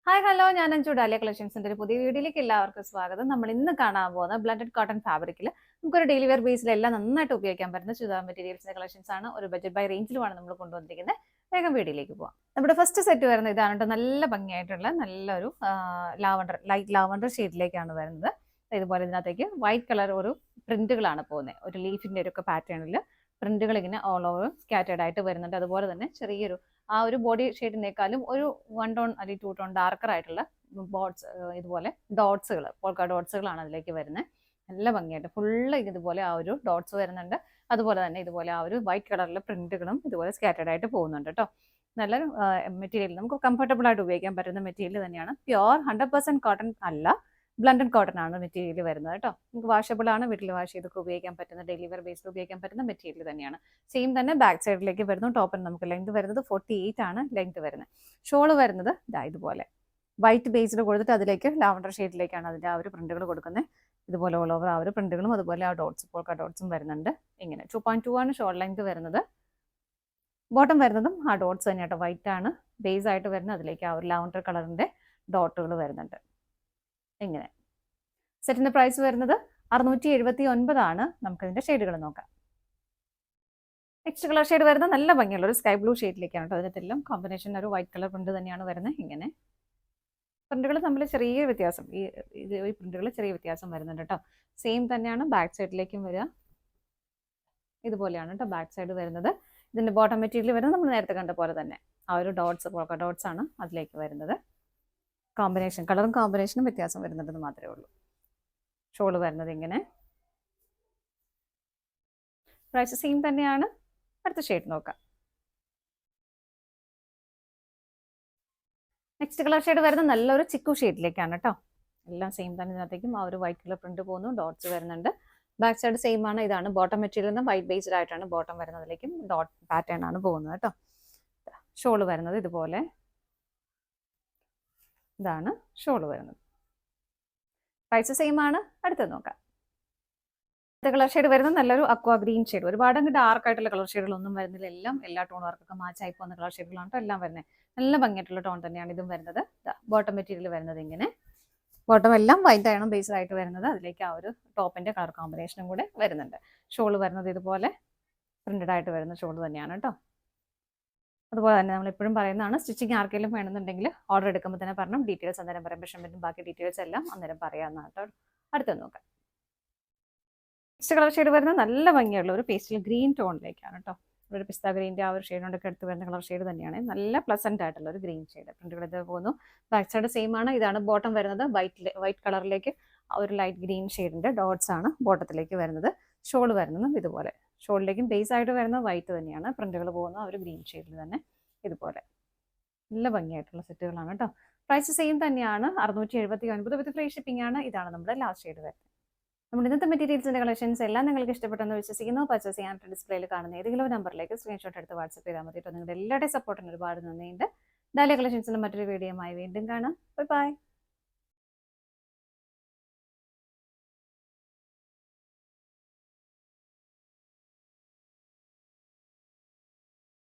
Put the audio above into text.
Hi hello, ഞാൻ Anju dahlia കളക്ഷൻസിന്റെ ഒരു പുതിയ വീഡിയോയിലേക്ക് എല്ലാവർക്കും സ്വാഗതം. നമ്മൾ ഇന്ന് കാണാൻ പോകുന്ന ബ്ലൻഡഡ് കോട്ടൺ ഫാബ്രിക്കിൽ നമുക്കൊരു ഡെയിലി വെയർ ബേസിൽ എല്ലാം നന്നായിട്ട് ഉപയോഗിക്കാൻ പറ്റുന്ന ചുരിദാർ മെറ്റീരിയൽസിന്റെ കളക്ഷൻസ് ആണ്. ഒരു ബഡ്ജറ്റ് ബൈ റേഞ്ചിലുമാണ് നമ്മൾ കൊണ്ടുവന്നിരിക്കുന്നത്. വേഗം വീഡിയോയിലേക്ക് പോവാം. നമ്മുടെ ഫസ്റ്റ് സെറ്റ് വരുന്നത് ഇതാണ് കേട്ടോ. നല്ല ഭംഗിയായിട്ടുള്ള നല്ലൊരു ലൈറ്റ് ലാവണ്ടർ ഷെയ്ഡിലേക്കാണ് വരുന്നത്. ഇതുപോലെ ഇതിനകത്തേക്ക് വൈറ്റ് കളർ ഒരു പ്രിന്റുകളാണ് പോകുന്നത്. ഒരു ലീഫിന്റെ ഒരു പാറ്റേണിൽ പ്രിന്റുകൾ ഇങ്ങനെ ഓൾ ഓവർ സ്കാറ്റേഡ് ആയിട്ട് വരുന്നുണ്ട്. അതുപോലെ തന്നെ ചെറിയൊരു ആ ഒരു ബോഡി ഷെയ്ഡിനേക്കാളും ഒരു 1 ടോൺ അല്ലെങ്കിൽ 2 ടോൺ ഡാർക്കർ ആയിട്ടുള്ള ബോട്ട്സ്, ഇതുപോലെ ഡോട്ട്സുകൾ, പോൾക്ക ഡോട്ട്സുകളാണ് അതിലേക്ക് വരുന്നത്. നല്ല ഭംഗിയായിട്ട് ഫുള്ള് ഇതുപോലെ ആ ഒരു ഡോട്ട്സ് വരുന്നുണ്ട്. അതുപോലെ തന്നെ ഇതുപോലെ ആ ഒരു വൈറ്റ് കളറിലെ പ്രിന്റുകളും ഇതുപോലെ സ്കാറ്റേഡ് ആയിട്ട് പോകുന്നുണ്ട് കേട്ടോ. നല്ലൊരു മെറ്റീരിയൽ, നമുക്ക് കംഫർട്ടബിൾ ആയിട്ട് ഉപയോഗിക്കാൻ പറ്റുന്ന മെറ്റീരിയൽ തന്നെയാണ്. പ്യുവർ 100% കോട്ടൺ അല്ല, ബ്ലൻഡഡ് കോട്ടൺ ആണ് മെറ്റീരിയൽ വരുന്നത് കേട്ടോ. നമുക്ക് വാഷബിൾ ആണ്, വീട്ടിൽ വാഷ് ചെയ്തൊക്കെ ഉപയോഗിക്കാൻ പറ്റുന്ന, ഡെയിലി വെയർ ബേസിൽ ഉപയോഗിക്കാൻ പറ്റുന്ന മെറ്റീരിയൽ തന്നെയാണ്. സെയിം തന്നെ ബാക്ക് സൈഡിലേക്ക് വരുന്നു. ടോപ്പിന് നമുക്ക് ലെങ്ത് വരുന്നത് 48 ആണ് ലെങ്ത് വരുന്നത്. ഷോള് വരുന്നത് ഇതുപോലെ വൈറ്റ് ബേസിൽ കൊടുത്തിട്ട് അതിലേക്ക് ലാവണ്ടർ ഷെയ്ഡിലേക്കാണ് അതിൻ്റെ ആ ഒരു പ്രിന്റുകൾ കൊടുക്കുന്നത്. ഇതുപോലെ ഓൾ ഓവർ ആ ഒരു പ്രിന്റുകളും അതുപോലെ ആ ഡോട്ട്സ്, പോൾക്ക ഡോട്ട്സും വരുന്നുണ്ട്. ഇങ്ങനെ 2.2 ആണ് ഷോൾ ലെങ്ത് വരുന്നത്. ബോട്ടം വരുന്നതും ആ ഡോട്ട്സ് തന്നെ കേട്ടോ. വൈറ്റ് ആണ് ബേസ് ആയിട്ട് വരുന്നത്. അതിലേക്ക് ആ ഒരു ലാവണ്ടർ കളറിന്റെ ഡോട്ടുകൾ വരുന്നുണ്ട്. ഇങ്ങനെ സെറ്റിന്റെ പ്രൈസ് വരുന്നത് 679 ആണ്. നമുക്കതിന്റെ ഷെയ്ഡുകൾ നോക്കാം. നെക്സ്റ്റ് കളർ ഷെയ്ഡ് വരുന്നത് നല്ല ഭംഗിയുള്ള ഒരു സ്കൈ ബ്ലൂ ഷെയ്ഡിലേക്കാണ് കേട്ടോ. അതിനെല്ലാം കോമ്പിനേഷൻ ഒരു വൈറ്റ് കളർ പ്രിന്റ് തന്നെയാണ് വരുന്നത്. ഇങ്ങനെ പ്രിന്റുകൾ തമ്മിൽ ചെറിയ വ്യത്യാസം, ഈ പ്രിന്റുകൾ ചെറിയ വ്യത്യാസം വരുന്നുണ്ട് കേട്ടോ. സെയിം തന്നെയാണ് ബാക്ക് സൈഡിലേക്കും വരിക. ഇതുപോലെയാണ് കേട്ടോ ബാക്ക് സൈഡ് വരുന്നത്. ഇതിന്റെ ബോട്ടം മെറ്റീരിയൽ വരുന്നത് നമ്മൾ നേരത്തെ കണ്ട പോലെ തന്നെ ആ ഒരു ഡോട്ട്സ്, പോൾക്ക ഡോട്ട്സ് ആണ് അതിലേക്ക് വരുന്നത്. കോമ്പിനേഷൻ, കളറും കോമ്പിനേഷനും വ്യത്യാസം വരുന്നുണ്ടെന്ന് മാത്രമേ ഉള്ളൂ. ഷോള് വരുന്നത് ഇങ്ങനെ. പ്രൈസ് സെയിം തന്നെയാണ്. അടുത്ത ഷെയ്ഡ് നോക്കാം. നെക്സ്റ്റ് കളർ ഷെയ്ഡ് വരുന്നത് നല്ലൊരു ചിക്കു ഷെയ്ഡിലേക്കാണ് കേട്ടോ. എല്ലാം സെയിം തന്നെ. ഇതിനകത്തേക്കും ആ ഒരു വൈറ്റ് കളർ പ്രിന്റ് പോകുന്നു, ഡോട്ട്സ് വരുന്നുണ്ട്. ബാക്ക് സൈഡ് സെയിം ആണ്. ഇതാണ് ബോട്ടം മെറ്റീരിയൽ, വൈറ്റ് ബേസ്ഡ് ആയിട്ടാണ് ബോട്ടം വരുന്നത്. അതിലേക്കും ഡോട്ട് പാറ്റേൺ ആണ് പോകുന്നത് കേട്ടോ. ഷോള് വരുന്നത് ഇതുപോലെ, ഇതാണ് ഷോള് വരുന്നത്. പ്രൈസ് സെയിം ആണ്. അടുത്തത് നോക്കാം. കളർ ഷെയ്ഡ് വരുന്നത് നല്ലൊരു അക്വാ ഗ്രീൻ ഷെയ്ഡ്. ഒരുപാട് അങ്ങ് ഡാർക്ക് ആയിട്ടുള്ള കളർ ഷെയ്ഡുകളൊന്നും വരുന്നില്ല. എല്ലാം എല്ലാ ടോൺ വർക്കൊക്കെ മാച്ച് ആയി പോകുന്ന കളർ ഷെയ്ഡുകളാണ് കേട്ടോ എല്ലാം വരുന്നത്. നല്ല ഭംഗിയായിട്ടുള്ള ടോൺ തന്നെയാണ് ഇതും വരുന്നത്. ബോട്ടം മെറ്റീരിയൽ വരുന്നത് ഇങ്ങനെ. ബോട്ടം എല്ലാം വൈറ്റ് ആണ് ബേസ്ഡ് ആയിട്ട് വരുന്നത്. അതിലേക്ക് ആ ഒരു ടോപ്പിന്റെ കളർ കോമ്പിനേഷനും കൂടെ വരുന്നുണ്ട്. ഷോള് വരുന്നത് ഇതുപോലെ പ്രിന്റഡ് ആയിട്ട് വരുന്ന ഷോള് തന്നെയാണ് കേട്ടോ. അതുപോലെ തന്നെ നമ്മൾ എപ്പോഴും പറയുന്നതാണ്, സ്റ്റിച്ചിങ് ആർക്കെങ്കിലും വേണമെന്നുണ്ടെങ്കിൽ ഓർഡർ എടുക്കുമ്പോൾ തന്നെ പറഞ്ഞു ഡീറ്റെയിൽസ് അന്നേരം പറയാൻ പറ്റും. ബാക്കി ഡീറ്റെയിൽസ് എല്ലാം അന്നേരം പറയാവുന്നതാണ് കേട്ടോ. അടുത്ത് നോക്കാം. നെക്സ്റ്റ് കളർ ഷെയ്ഡ് വരുന്നത് നല്ല ഭംഗിയുള്ള ഒരു പേസ്റ്റൽ ഗ്രീൻ ടോണിലേക്കാണ് കേട്ടോ. ഒരു പിസ്ത ഗ്രീൻ്റെ ആ ഒരു ഷെയ്ഡോണ്ടൊക്കെ എടുത്ത് വരുന്ന കളർ ഷെയ്ഡ് തന്നെയാണ്. നല്ല പ്ലസന്റ് ആയിട്ടുള്ള ഒരു ഗ്രീൻ ഷെയ്ഡ്. പ്രിന്റുകൾ ഇത് പോകുന്നു. ബാക്ക് സൈഡ് സെയിം ആണ്. ഇതാണ് ബോട്ടം വരുന്നത്. വൈറ്റ് കളറിലേക്ക് ഒരു ലൈറ്റ് ഗ്രീൻ ഷെയ്ഡിന്റെ ഡോട്ട്സ് ആണ് ബോട്ടത്തിലേക്ക് വരുന്നത്. ഷോൾ വരുന്നതും ഇതുപോലെ. ഷോളിലേക്കും ബേസ് ആയിട്ട് വരുന്നത് വൈറ്റ് തന്നെയാണ്. പ്രിന്റുകൾ പോകുന്ന ഒരു ഗ്രീൻ ഷെയ്ഡിൽ തന്നെ ഇതുപോലെ നല്ല ഭംഗിയായിട്ടുള്ള സെറ്റുകളാണ് കേട്ടോ. പ്രൈസ് സെയിം തന്നെയാണ്. 679 വിത്ത് ഫ്രീ ഷിപ്പിംഗ് ആണ്. ഇതാണ് നമ്മുടെ ലാസ്റ്റ് ഷെയ്ഡ് വരുന്നത്. നമ്മുടെ ഇന്നത്തെ മെറ്റീരിയൽസിന്റെ കളക്ഷൻസ് എല്ലാം നിങ്ങൾക്ക് ഇഷ്ടപ്പെട്ടെന്ന് വിശ്വസിക്കുന്നു. പർച്ചേസ് ചെയ്യാനായിട്ട് ഡിസ്പ്ലേയിൽ കാണുന്ന ഏതെങ്കിലും നമ്പറിലേക്ക് സ്ക്രീൻഷോട്ട് എടുത്ത് വാട്സ്ആപ്പ് ചെയ്താൽ മതി. നിങ്ങളുടെ എല്ലാവരുടെയും സപ്പോർട്ടിന് ഒരുപാട് നന്ദിയുണ്ട്. ഡാലിയ കളക്ഷൻസിന്റെ മറ്റൊരു വീഡിയോയുമായി വീണ്ടും കാണാം. Bye bye.